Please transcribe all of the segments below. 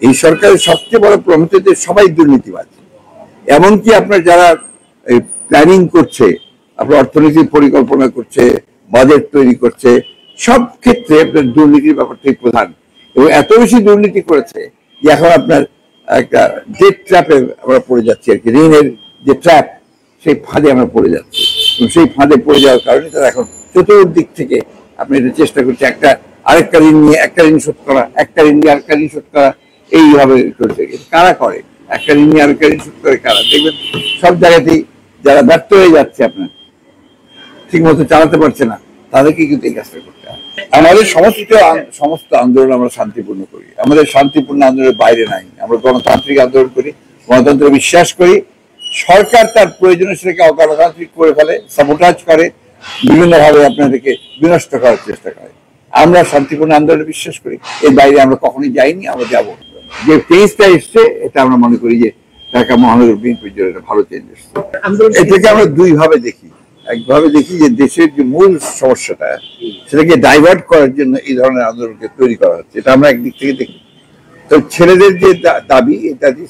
এই সরকারের সবচেয়ে বড় প্রমিত যে সবাই দুর্নীতিবাজ। এমনকি আপনার যারা প্ল্যানিং করছে, আপনার অর্থনীতির পরিকল্পনা করছে, বাজেট তৈরি করছে, সব ক্ষেত্রে আপনার দুর্নীতির ব্যাপারটাই প্রধান। এবং এত বেশি দুর্নীতি করেছে যে এখন আপনার একটা ডেট ট্র্যাপে আমরা পড়ে যাচ্ছি আর কি, ঋণের যে ট্র্যাপ, সেই ফাঁদে আমরা পড়ে যাচ্ছি। এবং সেই ফাঁদে পড়ে যাওয়ার কারণে তারা এখন চতুর্দিক থেকে আপনি এটা চেষ্টা করছে একটা আরেকটা ঋণ নিয়ে একটা ঋণ শোধ করা, একটা ঋণ নিয়ে আরেকটা ঋণ শোধ করা, এইভাবে চলছে। কারা করে একটা ঋণ নিয়ে আরেকটা ঋণ শোধ করে? কারা? দেখবেন সব জায়গাতেই যারা ব্যর্থ হয়ে যাচ্ছে, আপনার ঠিক মতো চালাতে পারছে না, তাদেরকে কিন্তু এই কাজটা করতে হয়। আমাদের সমস্ত আন্দোলন আমরা শান্তিপূর্ণ করি, আমাদের শান্তিপূর্ণ আন্দোলনের বাইরে নাই। আমরা গণতান্ত্রিক আন্দোলন করি, গণতন্ত্রে বিশ্বাস করি। সরকার তার প্রয়োজনে সেটাকে অগণতান্ত্রিক করে ফেলে, সাবোটাজ করে, বিভিন্নভাবে আপনাদেরকে বিনষ্ট করার চেষ্টা করে। আমরা শান্তিপূর্ণ আন্দোলনে বিশ্বাস করি, এর বাইরে আমরা কখনোই যাইনি, আমরা যাবো। যে চেঞ্জটা এসছে, এটা আমরা মনে করি যে ঢাকা মহানগর বিএনপির জন্য একটা ভালো চেঞ্জ এসছে। এটাকে আমরা দুই ভাবে দেখি। একভাবে দেখি যে দেশের যে মূল সমস্যাটা, সেটাকে ডাইভার্ট করার জন্য এই ধরনের আন্দোলনকে তৈরি করা হচ্ছে, এটা আমরা একদিক থেকে দেখি। তো ছেলেদের যে দাবি, এই দাবি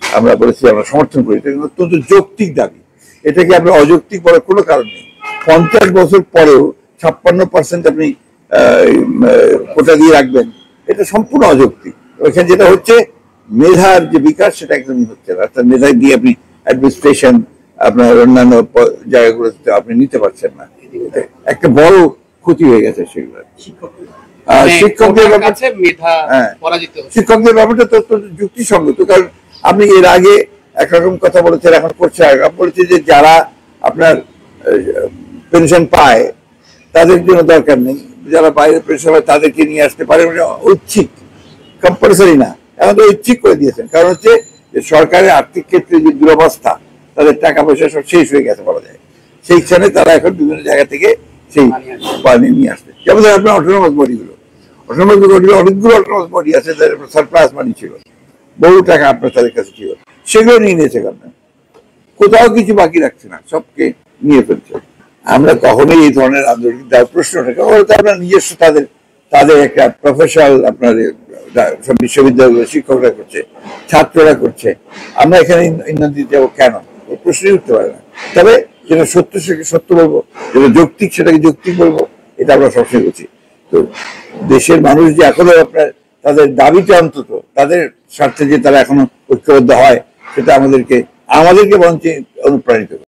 আমরা বলেছি আমরা সমর্থন করি। এটা অত্যন্ত যৌক্তিক দাবি, এটাকে আমরা অযৌক্তিক বলার কোনো কারণ নেই। 50 বছর পরেও 56% আপনি কোটা দিয়ে রাখবেন, এটা সম্পূর্ণ অযৌক্তিক। ওইখানে যেটা হচ্ছে, মেধার যে বিকাশ সেটা একদমই হচ্ছে না। অর্থাৎ মেধা দিয়ে আপনি অ্যাডমিনিস্ট্রেশন, আপনার অন্যান্য জায়গাগুলোতে আপনি নিতে পারছেন না। একটা বড় ক্ষতি হয়ে গেছে সেগুলো। শিক্ষকদের ব্যাপারটা তো অত্যন্ত যুক্তিসঙ্গত, কারণ আপনি এর আগে একরকম কথা বলেছেন, এখন করছে বলেছে যে যারা আপনার পেনশন পায় তাদের জন্য দরকার নেই, যারা বাইরে পেনশন পায় তাদেরকে নিয়ে আসতে পারে। ঐচ্ছিক, কম্পালসারি না, এখন তো ঐচ্ছিক করে দিয়েছেন। কারণ হচ্ছে যে সরকারের আর্থিক ক্ষেত্রে যে দুরবস্থা, তাদের টাকা পয়সা সব শেষ হয়ে গেছে বলা যায়, সেইখানে তারা এখন বিভিন্ন জায়গা থেকে সেই পানি নিয়ে আসবে। যেমন আপনার অটোনমাস বডিগুলো, অনেকগুলো অটোনমাস বডি আছে যাদের সারপ্লাস মানি ছিল, বহু টাকা আপনার তাদের কাছে ছিল, সেগুলো নিয়ে নিয়েছে গভর্নমেন্ট, কোথাও কিছু বাকি রাখছে না, সবকে নিয়ে ফেলছে। আমরা কখনোই এই ধরনের আন্দোলন দেওয়ার প্রশ্ন থাকে, আপনার নিজস্ব তাদের একটা প্রফেশনাল আপনার সব বিশ্ববিদ্যালয় শিক্ষকরা করছে, ছাত্ররা করছে, আমরা এখানে ইন্ধন দিতে যাবো কেন? প্রশ্নই উঠতে পারে না। তবে যেটা সত্য সেটাকে সত্য বলবো, যেটা যৌক্তিক সেটাকে যৌক্তিক বলবো, এটা আমরা সবসময় করছি। তো দেশের মানুষ যে এখনো আপনার তাদের দাবিটা, অন্তত তাদের স্বার্থে যে তারা এখনো ঐক্যবদ্ধ হয়, সেটা আমাদেরকে বরঞ্চ অনুপ্রাণিত করে।